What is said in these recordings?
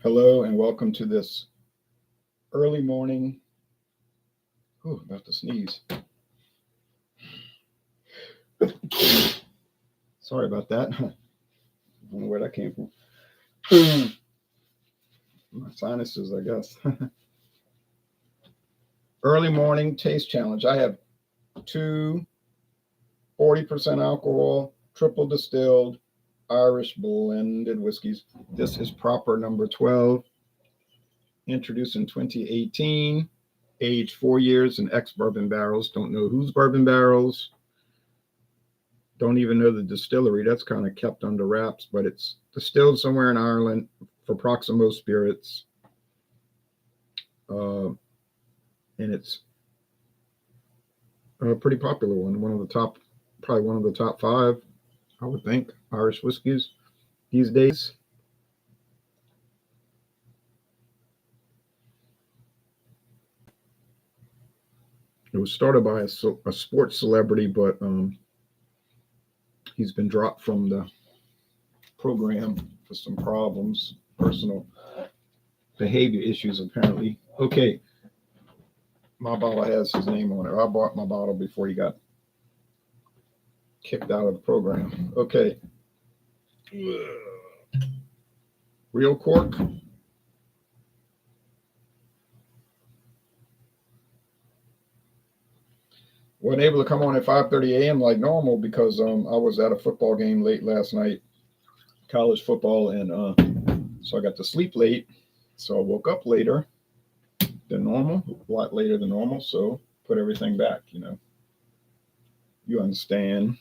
Hello and welcome to this early morning. About to sneeze. Sorry about that. I don't know where that came from. My sinuses, I guess. Early morning taste challenge. I have two 40% alcohol, triple distilled Irish blended whiskeys. This is proper number 12, introduced in 2018, aged 4 years in ex-bourbon barrels. Don't know whose bourbon barrels. Don't even know the distillery. That's kind of kept under wraps, but it's distilled somewhere in Ireland for Proximo Spirits. And it's a pretty popular one. Probably one of the top 5, I would think, Irish whiskeys these days. It was started by a sports celebrity, but he's been dropped from the program for some problems, personal behavior issues, apparently. Okay, my bottle has his name on it. I bought my bottle before he got kicked out of the program. Okay. Real cork. Wasn't able to come on at 5:30 a.m. like normal because I was at a football game late last night, college football, and so I got to sleep late. So I woke up later than normal, a lot later than normal. So put everything back, You understand.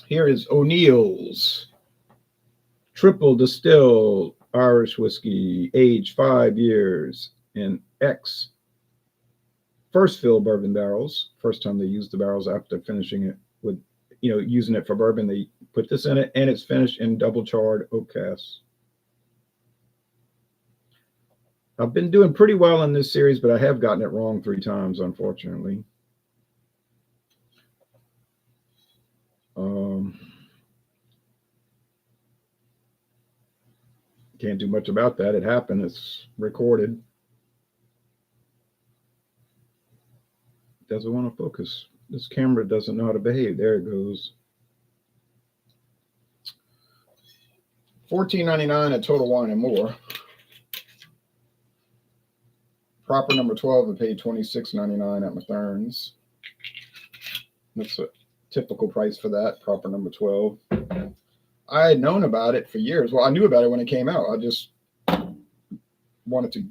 Here is O'Neill's triple distilled Irish whiskey, aged 5 years in first fill bourbon barrels. First time they used the barrels after finishing it with, using it for bourbon, they put this in it, and it's finished in double charred oak casks. I've been doing pretty well in this series, but I have gotten it wrong 3 times, unfortunately. Can't do much about that. It happened. It's recorded. Doesn't want to focus. This camera doesn't know how to behave. There it goes. $14.99 at Total Wine and More. Proper number 12, I paid $26.99 at Mathern's. That's a typical price for that, proper number 12. I had known about it for years. Well, I knew about it when it came out. I just wanted to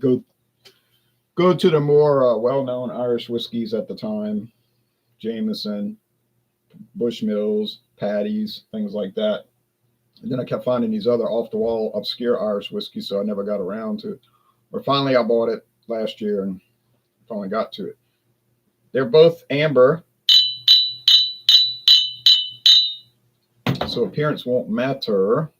go to the more well-known Irish whiskeys at the time. Jameson, Bushmills, Paddy's, things like that. And then I kept finding these other off-the-wall, obscure Irish whiskeys, so I never got around to it. But finally, I bought it last year and finally got to it. They're both amber, so appearance won't matter.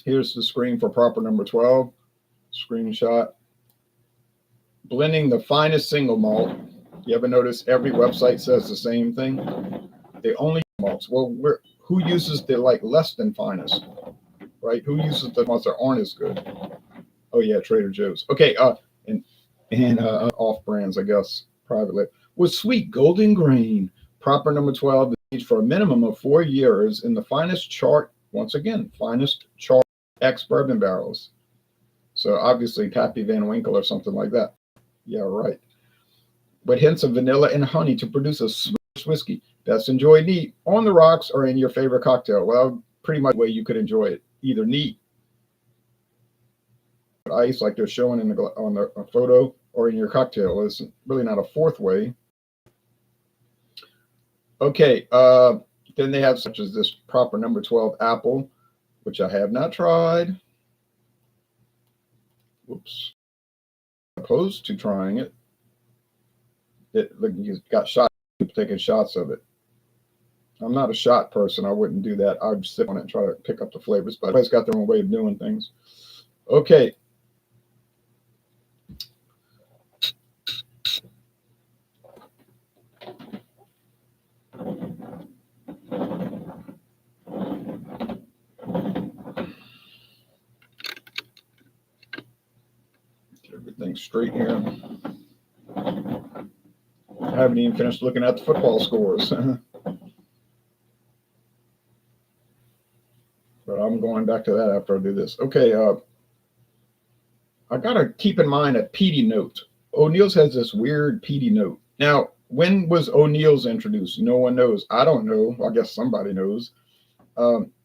Here's the screen for proper number 12. Screenshot. Blending the finest single malt. You ever notice every website says the same thing? They only malts. Well, who uses the less than finest, right? Who uses the ones that aren't as good? Oh yeah, Trader Joe's. Okay, and off brands, I guess, privately. With sweet golden grain, proper number 12, aged for a minimum of 4 years in the finest chart. Once again, finest chart ex-bourbon barrels. So obviously Pappy Van Winkle or something like that. Yeah, right. But hints of vanilla and honey to produce a smooth whiskey. Best enjoyed neat, on the rocks, or in your favorite cocktail. Well, pretty much the way you could enjoy it. Either neat, ice like they're showing on the photo, or in your cocktail. There's really not a fourth way. Okay, then they have such as this proper number 12 apple, which I have not tried. Whoops. Opposed to trying it. You got shot, people taking shots of it. I'm not a shot person. I wouldn't do that. I'd sit on it and try to pick up the flavors, but everybody's got their own way of doing things. Okay. everything straight here. I haven't even finished looking at the football scores. But I'm going back to that after I do this. Okay, I gotta keep in mind a peaty note. O'Neill's has this weird peaty note. Now, when was O'Neill's introduced? No one knows. I don't know. I guess somebody knows.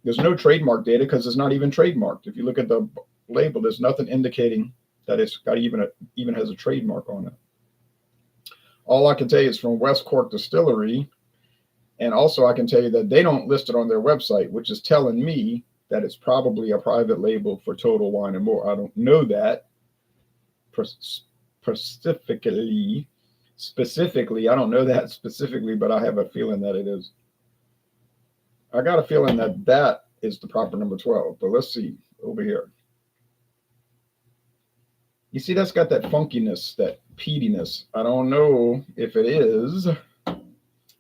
There's no trademark data because it's not even trademarked. If you look at the label, there's nothing indicating that it's got even has a trademark on it. All I can tell you is from West Cork Distillery, and also I can tell you that they don't list it on their website, which is telling me that it's probably a private label for Total Wine and More. I don't know that specifically. I don't know that specifically, but I have a feeling that it is. I got a feeling that that is the proper number 12, but let's see over here. You see, that's got that funkiness, that peatiness. I don't know if it is.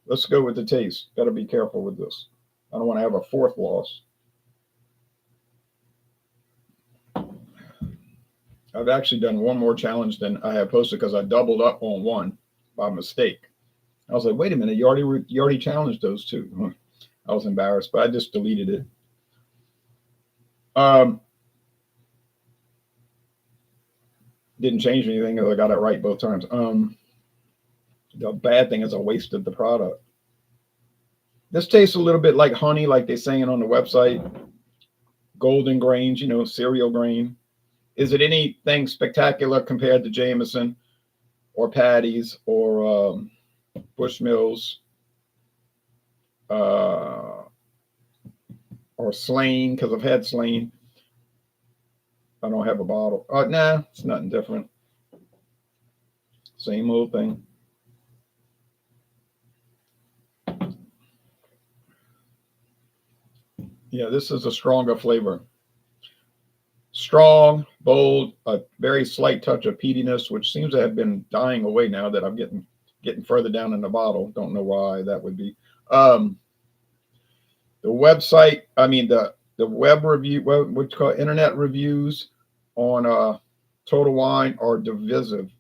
Let's go with the taste. Got to be careful with this. I don't want to have a fourth loss. I've actually done one more challenge than I have posted because I doubled up on one by mistake. I was like, wait a minute, you already challenged those two. I was embarrassed, but I just deleted it. Didn't change anything because I got it right both times. The bad thing is I wasted the product. This tastes a little bit like honey, like they're saying on the website. Golden grains, cereal grain. Is it anything spectacular compared to Jameson or Patty's or Bushmills or Slane? Because I've had Slane. I don't have a bottle. Nah, it's nothing different. Same old thing. Yeah, this is a stronger flavor. Strong, bold, a very slight touch of peatiness, which seems to have been dying away now that I'm getting further down in the bottle. Don't know why that would be. The website, the web review, what you call internet reviews on Total Wine are divisive.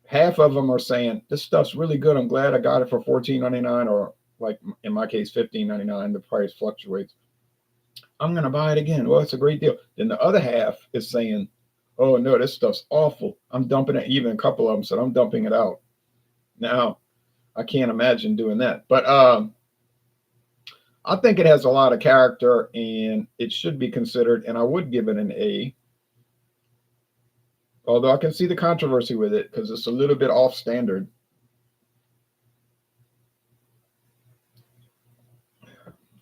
Half of them are saying this stuff's really good. I'm glad I got it for $14.99, or like in my case, $15.99. The price fluctuates. I'm going to buy it again. Well, it's a great deal. Then the other half is saying, oh, no, this stuff's awful. I'm dumping it. Even a couple of them said, I'm dumping it out. Now, I can't imagine doing that. But I think it has a lot of character, and it should be considered, and I would give it an A. Although I can see the controversy with it because it's a little bit off standard.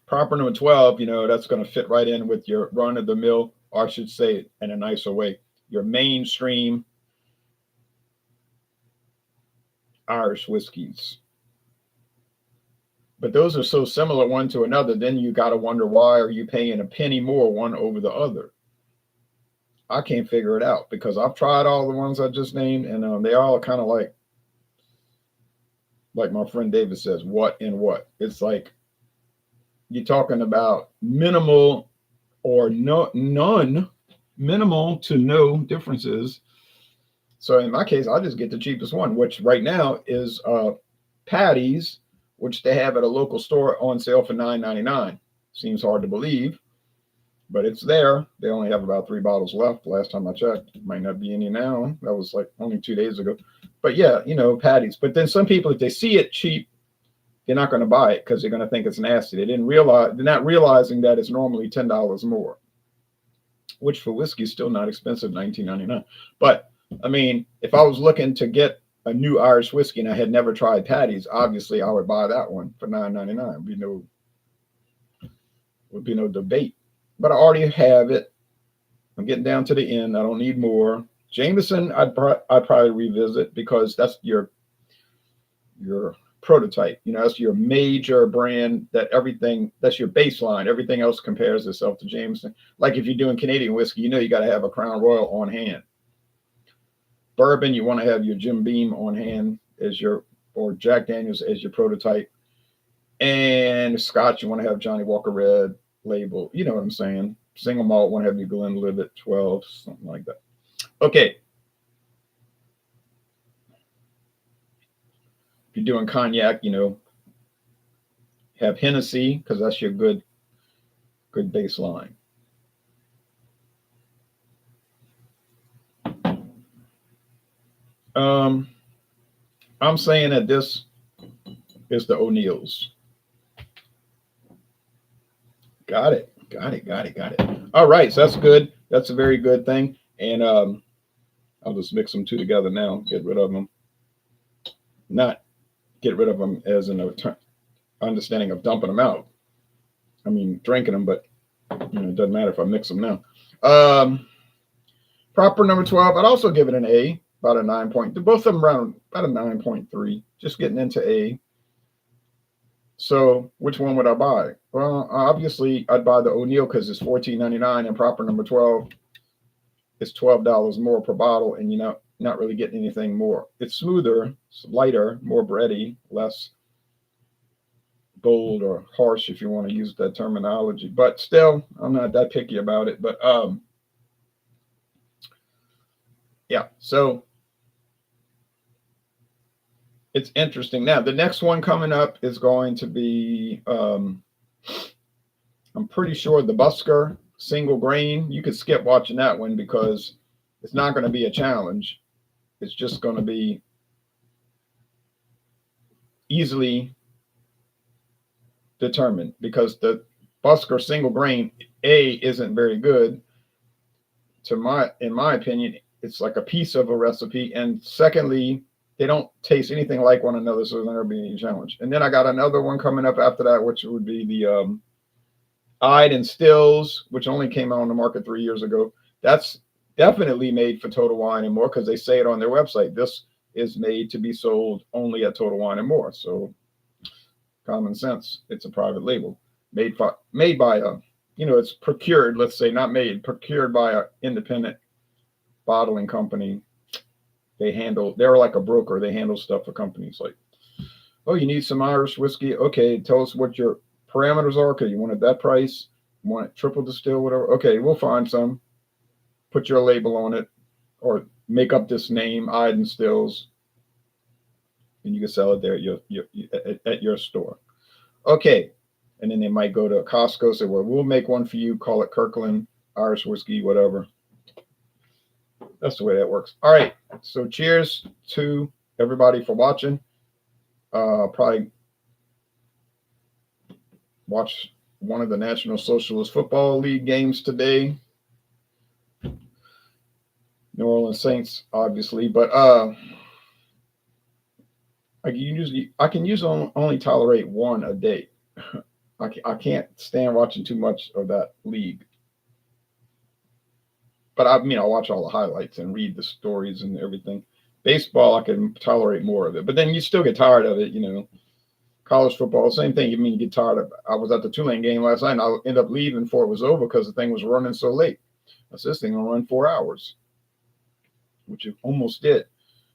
Proper number 12, that's going to fit right in with your run-of-the-mill, or I should say it in a nicer way, your mainstream Irish whiskeys. But those are so similar one to another, then you got to wonder, why are you paying a penny more one over the other? I can't figure it out because I've tried all the ones I just named, and they all kind of like my friend David says, what in what? It's like you're talking about minimal or none, minimal to no differences. So in my case, I'll just get the cheapest one, which right now is Patty's, which they have at a local store on sale for $9.99. Seems hard to believe, but it's there. They only have about 3 bottles left. Last time I checked, it might not be any now. That was like only 2 days ago. But yeah, Patty's. But then some people, if they see it cheap, they're not going to buy it because they're going to think it's nasty. They're not realizing that it's normally $10 more, which for whiskey is still not expensive, $19.99. But if I was looking to get a new Irish whiskey and I had never tried Patty's, obviously I would buy that one for $9.99. Would be no debate. But I already have it. I'm getting down to the end. I don't need more. Jameson, I'd probably revisit because that's your prototype. That's your major brand. That's your baseline. Everything else compares itself to Jameson. Like if you're doing Canadian whiskey, you got to have a Crown Royal on hand. Bourbon, you want to have your Jim Beam on hand or Jack Daniels as your prototype. And Scotch, you want to have Johnny Walker Red label. You know what I'm saying? Single malt, want to have your Glenlivet 12, something like that. Okay. If you're doing cognac, have Hennessy because that's your good baseline. I'm saying that this is the O'Neill's. Got it. All right, so that's good. That's a very good thing. And I'll just mix them two together now. Get rid of them. Not get rid of them as an understanding of dumping them out. I mean, drinking them, but it doesn't matter if I mix them now. Proper number 12. I'd also give it an A, about a 9 point. Both of them around about a 9.3. Just getting into A. So which one would I buy? Well, obviously I'd buy the O'Neill because it's $14.99, and proper number 12 is $12 more per bottle, and you're not really getting anything more. It's smoother, it's lighter, more bready, less bold or harsh if you want to use that terminology. But still, I'm not that picky about it. But yeah, so it's interesting. Now, the next one coming up is going to be, I'm pretty sure the Busker single grain. You could skip watching that one because it's not going to be a challenge. It's just going to be easily determined because the Busker single grain A isn't very good. In my opinion, it's like a piece of a recipe. And secondly, they don't taste anything like one another, so there's not going to be any challenge. And then I got another one coming up after that, which would be the Eyed and Stills, which only came out on the market 3 years ago. That's definitely made for Total Wine and More because they say it on their website. This is made to be sold only at Total Wine and More. So common sense. It's a private label made by a, it's procured. Let's say not made, procured by an independent bottling company. They're like a broker. They handle stuff for companies like, oh, you need some Irish whiskey. Okay, tell us what your parameters are. Okay, you want it that price? You want it triple distilled, whatever. Okay, we'll find some. Put your label on it, or make up this name, Eyed and Stills, and you can sell it there at your store. Okay, and then they might go to Costco, say, well, we'll make one for you. Call it Kirkland Irish whiskey, whatever. That's the way that works. All right. So cheers to everybody for watching. Probably watch one of the National Socialist Football League games today. New Orleans Saints, obviously, but I can usually only tolerate one a day. I can't stand watching too much of that league. But I watch all the highlights and read the stories and everything. Baseball, I can tolerate more of it, but then you still get tired of it, College football, same thing. You get tired of it. I was at the Tulane game last night, and I ended up leaving before it was over because the thing was running so late. I said, this thing will run 4 hours, which it almost did.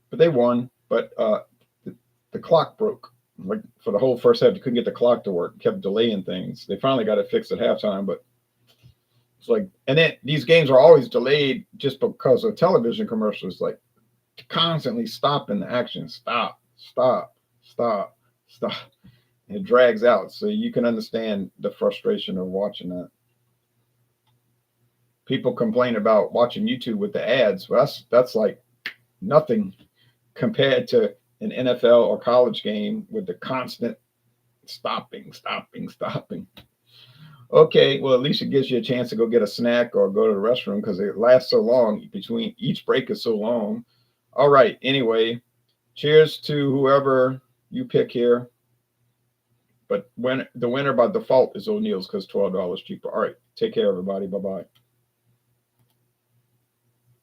But they won, but the clock broke. Like for the whole first half, you couldn't get the clock to work. It kept delaying things. They finally got it fixed at halftime, but it's like, and then these games are always delayed just because of television commercials, like constantly stopping the action. Stop. It drags out. So you can understand the frustration of watching that. People complain about watching YouTube with the ads. Well, that's like nothing compared to an NFL or college game with the constant stopping. Okay, well, at least it gives you a chance to go get a snack or go to the restroom because it lasts so long. Between each break is so long. All right, anyway, cheers to whoever you pick here. But when the winner by default is O'Neill's because $12 cheaper. All right, take care, everybody. Bye-bye.